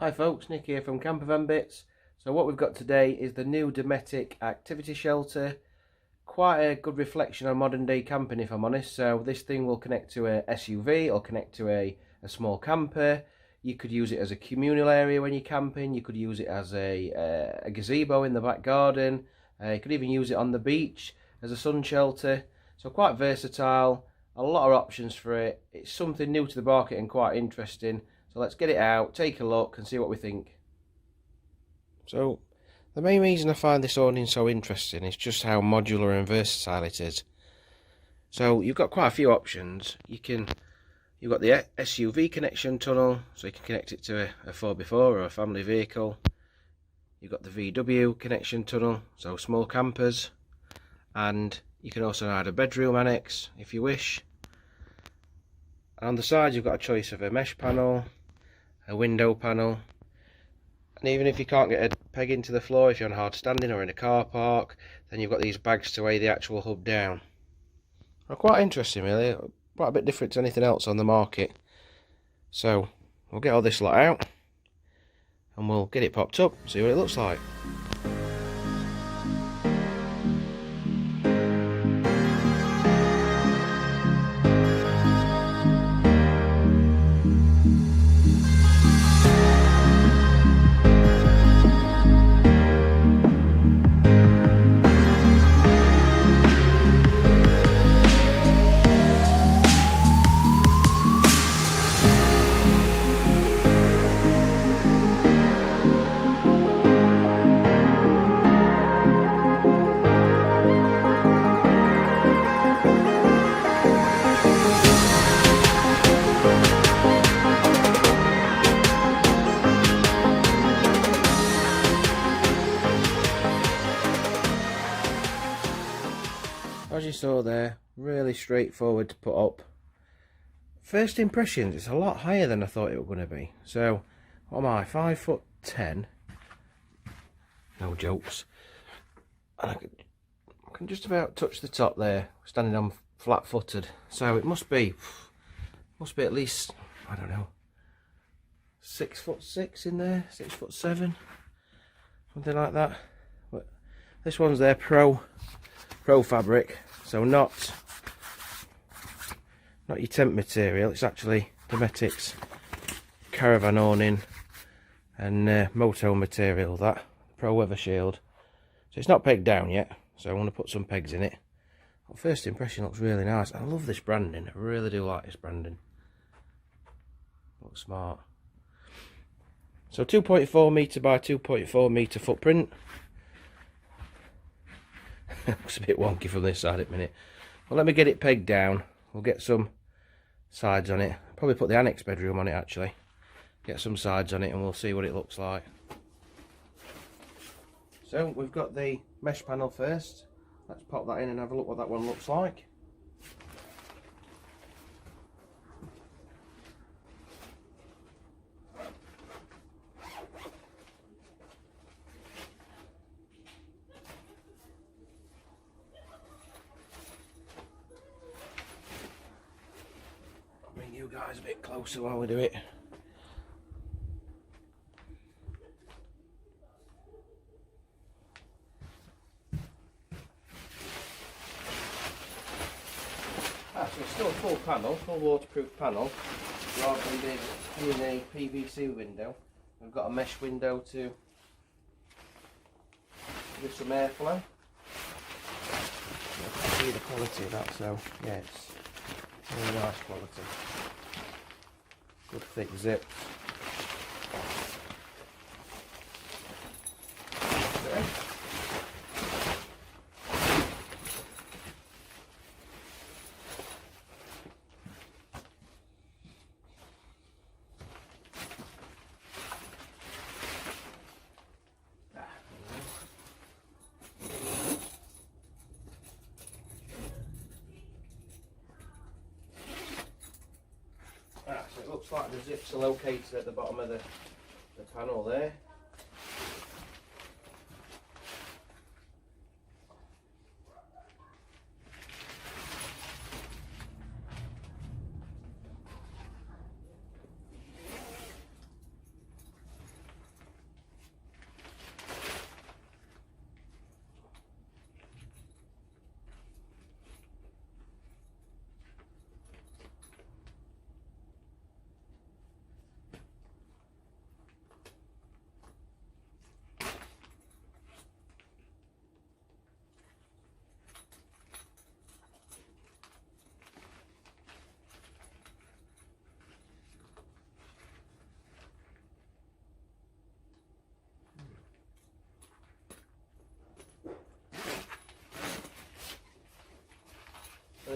Hi folks, Nick here from Campervan Bits. So what we've got today is the new Dometic activity shelter. Quite a good reflection on modern day camping, if I'm honest. So this thing will connect to a SUV or connect to a small camper. You could use it as a communal area when you're camping. You could use it as a gazebo in the back garden. You could even use it on the beach as a sun shelter. So quite versatile, a lot of options for it. It's something new to the market and quite interesting. So let's get it out, take a look and see what we think. So the main reason I find this awning so interesting is just how modular and versatile it is. So you've got quite a few options. You've got the SUV connection tunnel, so you can connect it to a 4x4 or a family vehicle. You've got the VW connection tunnel, so small campers, and you can also add a bedroom annex if you wish. And on the side you've got a choice of a mesh panel, a window panel, and even if you can't get a peg into the floor, if you're on hard standing or in a car park, then you've got these bags to weigh the actual hub down. Well, quite interesting really, quite a bit different to anything else on the market. So we'll get all this lot out and we'll get it popped up, see what it looks like. As you saw there, really straightforward to put up. First impressions, it's a lot higher than I thought it was going to be. So, what am I, 5'10"? No jokes. And I can just about touch the top there, standing on flat-footed. So it must be at least, I don't know, 6'6" in there, 6'7", something like that. But this one's their Pro fabric, so not your tent material. It's actually Dometic's caravan awning and moto material, that Pro weather shield. So it's not pegged down yet, so I want to put some pegs in it. But first impression looks really nice. I love this branding, I really do like this branding. Looks smart. So 2.4 metre by 2.4 metre footprint. Looks a bit wonky from this side at the minute. Well, let me get it pegged down. We'll get some sides on it. Probably put the annex bedroom on it actually. Get some sides on it and we'll see what it looks like. So we've got the mesh panel first. Let's pop that in and have a look what that one looks like. Bring you guys a bit closer while we do it. So it's still a full panel, full waterproof panel, rather than being a PVC window. We've got a mesh window to give some airflow. You can see the quality of that, so yeah, it's really nice quality. Good thick zips. Okay. So it looks like the zips are located at the bottom of the panel there.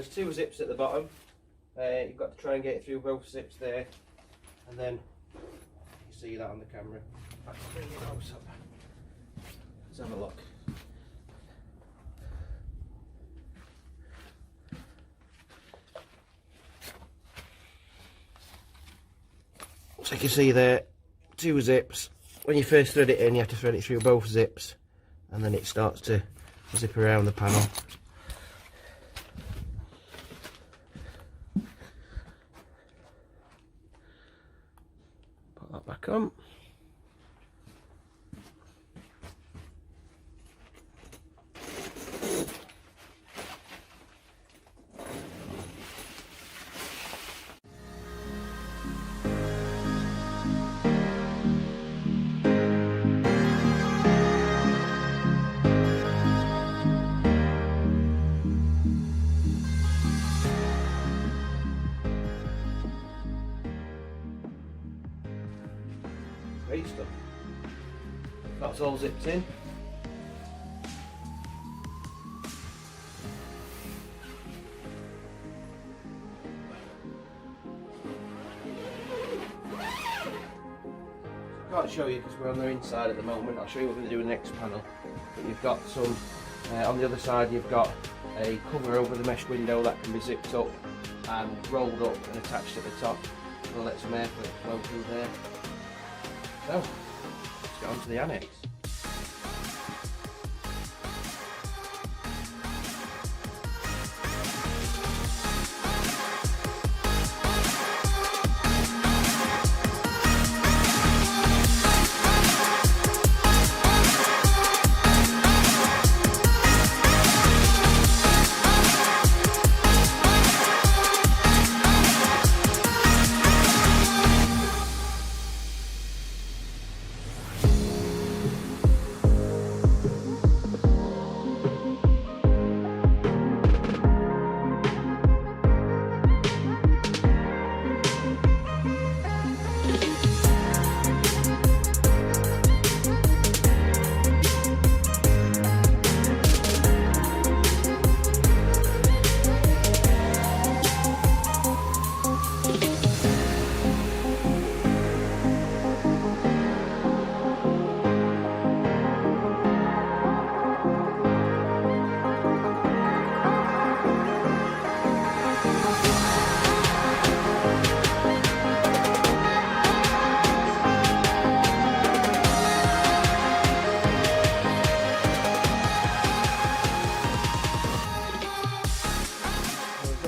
there's 2 zips at the bottom. You've got to try and get through both zips there, and then you see that on the camera. Let's bring it close up. Let's have a look. So you can see there, 2 zips. When you first thread it in, you have to thread it through both zips, and then it starts to zip around the panel. Put that back on. Great stuff. That's all zipped in. I can't show you because we're on the inside at the moment. I'll show you what we're going to do in the next panel. But you've got some, on the other side you've got a cover over the mesh window that can be zipped up and rolled up and attached at the top. We'll let some air flow through there. So, let's get on to the annex.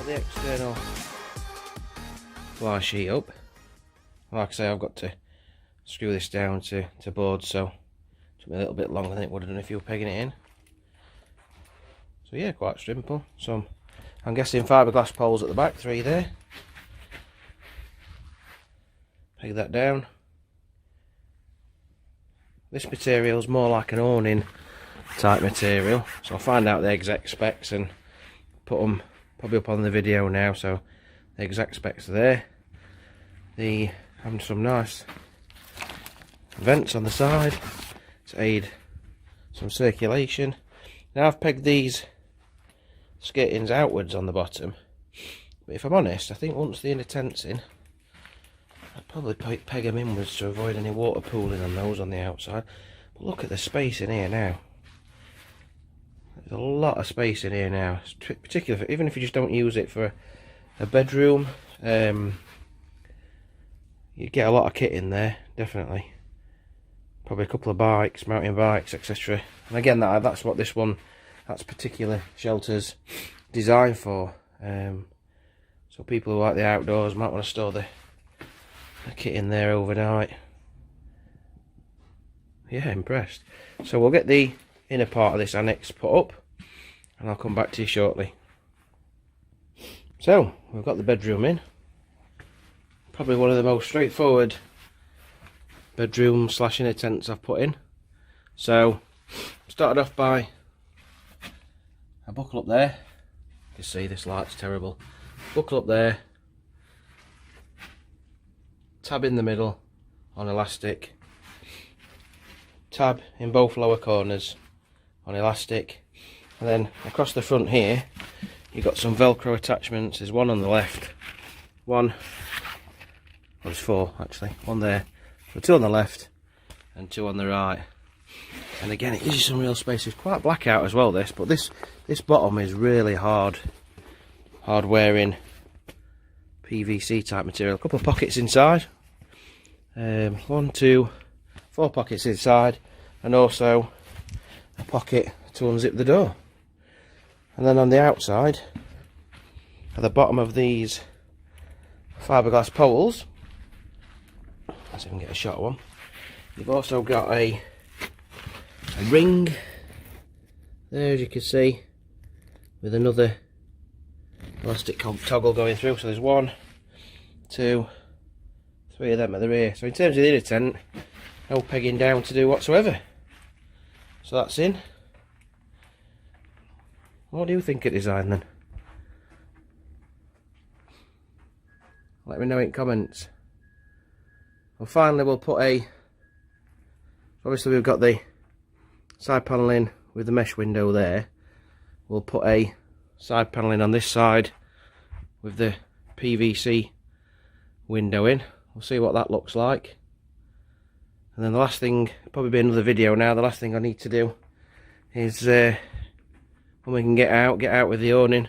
External fly sheet up. Like I say, I've got to screw this down to board, so it took me a little bit longer than it would have done if you were pegging it in. So yeah, quite simple. Some, I'm guessing, fiberglass poles at the back, 3 there. Peg that down. This material is more like an awning type material, so I'll find out the exact specs and put them probably up on the video now, so the exact specs are there. Having some nice vents on the side to aid some circulation. Now I've pegged these skirtings outwards on the bottom, but if I'm honest, I think once the inner tent's in, I'd probably peg them inwards to avoid any water pooling on those on the outside. But look at the space in here now. There's a lot of space in here now, particularly even if you just don't use it for a bedroom. You get a lot of kit in there, definitely. Probably a couple of bikes, mountain bikes, etc. And again, that's what this one, that's particular shelter's designed for. So people who like the outdoors might want to store the kit in there overnight. Yeah, impressed. So we'll get the inner part of this annex put up and I'll come back to you shortly. So we've got the bedroom in, probably one of the most straightforward bedroom / inner tents I've put in. So started off by a buckle up there. You can see this light's terrible. Buckle up there, tab in the middle on elastic, tab in both lower corners on elastic, and then across the front here you've got some Velcro attachments. There's one on the left, one, well, there's four actually, one there, so two on the left and two on the right. And again, it gives you some real space. It's quite black out as well, this, but this bottom is really hard wearing PVC type material. A couple of pockets inside, 1, 2, 4 pockets inside, and also a pocket to unzip the door. And then on the outside, at the bottom of these fiberglass poles, let's see if we can get a shot of one, you've also got a ring there, as you can see, with another plastic toggle going through. So there's 1, 2, 3 of them at the rear. So in terms of the inner tent, no pegging down to do whatsoever. So that's in. What do you think of design then? Let me know in comments. Well, finally we'll put a, obviously we've got the side panelling with the mesh window there. We'll put a side panelling on this side with the PVC window in. We'll see what that looks like. And then the last thing, probably be another video now, the last thing I need to do is when we can get out with the awning,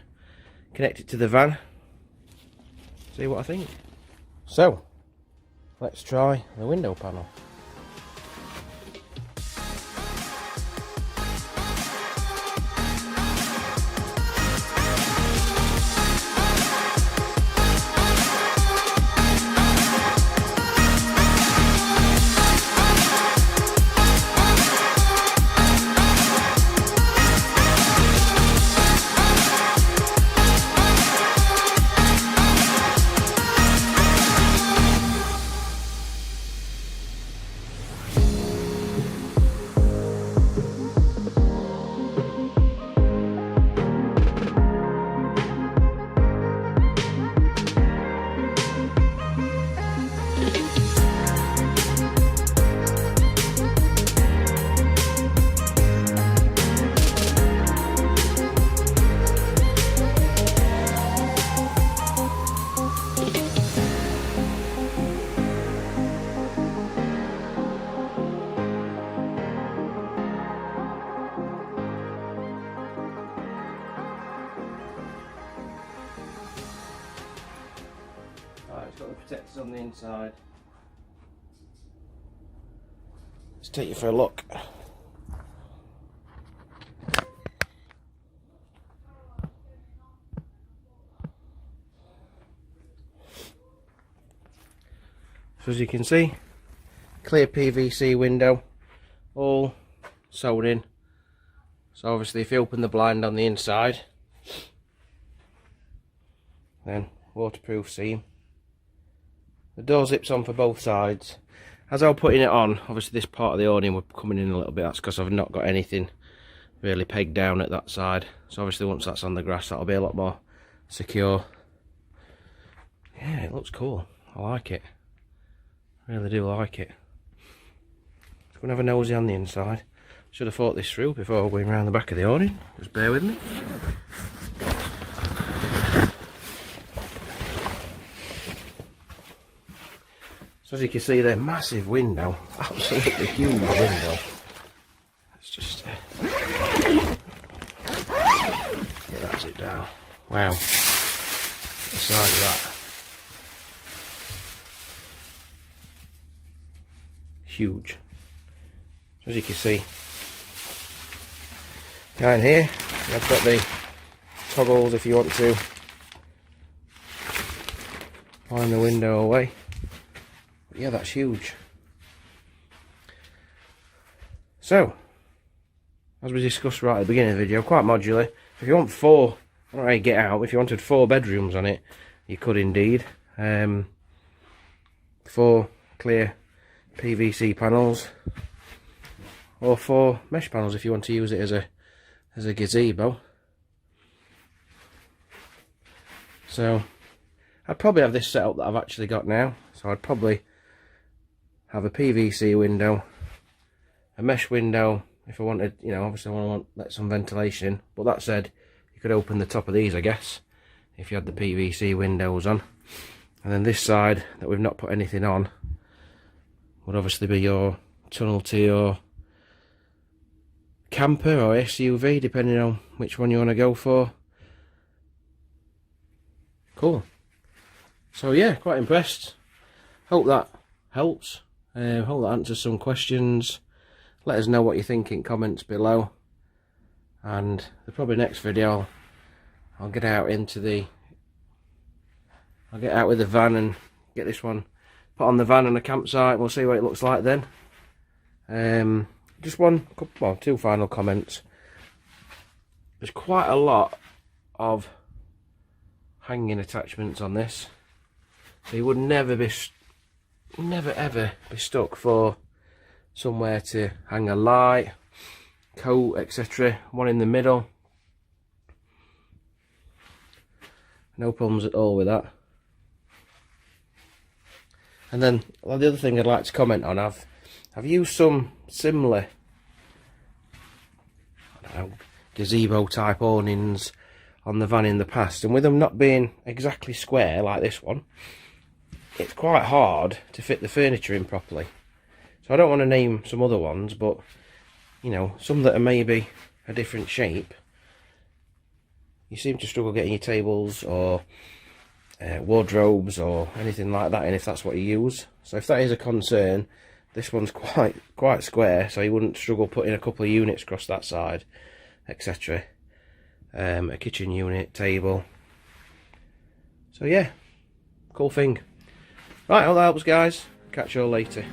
connect it to the van, see what I think. So let's try the window panel. It's got the protectors on the inside. Let's take you for a look. So as you can see, clear PVC window, all sewn in. So obviously if you open the blind on the inside, then waterproof seam. The door zips on for both sides. As I was putting it on, obviously this part of the awning were coming in a little bit. That's because I've not got anything really pegged down at that side. So obviously once that's on the grass, that'll be a lot more secure. Yeah, it looks cool. I like it. I really do like it. Let's go and have a nosy on the inside. Should have thought this through before going around the back of the awning. Just bear with me. So as you can see there, massive window, absolutely huge window. Let's just get that zip down. Wow, the side of that, huge. So as you can see, down here, I've got the toggles if you want to wind the window away. Yeah, that's huge. So, as we discussed right at the beginning of the video, quite modular. If you want four, I don't know how you get out, if you wanted 4 bedrooms on it, you could indeed. 4 clear PVC panels, or 4 mesh panels if you want to use it as a gazebo. So, I'd probably have this setup that I've actually got now. So I'd probably have a PVC window, a mesh window if I wanted, you know, obviously I want to let some ventilation in. But that said, you could open the top of these, I guess, if you had the PVC windows on. And then this side that we've not put anything on would obviously be your tunnel to your camper or SUV, depending on which one you want to go for. Cool. So yeah, quite impressed. Hope that helps. Hope that answers some questions. Let us know what you think in comments below. And the probably next video, I'll get out with the van and get this one put on the van and a campsite. We'll see what it looks like then. Just two final comments. There's quite a lot of hanging attachments on this, so you would never ever be stuck for somewhere to hang a light, coat, etc. One in the middle, no problems at all with that. And then the other thing I'd like to comment on, I've used some similar, I don't know, gazebo type awnings on the van in the past, and with them not being exactly square like this one, it's quite hard to fit the furniture in properly. So I don't want to name some other ones, but you know, some that are maybe a different shape, you seem to struggle getting your tables or wardrobes or anything like that in, if that's what you use. So if that is a concern, this one's quite square, so you wouldn't struggle putting a couple of units across that side, etc. A kitchen unit, table. So yeah, cool thing. Right, all that helps, guys. Catch you all later.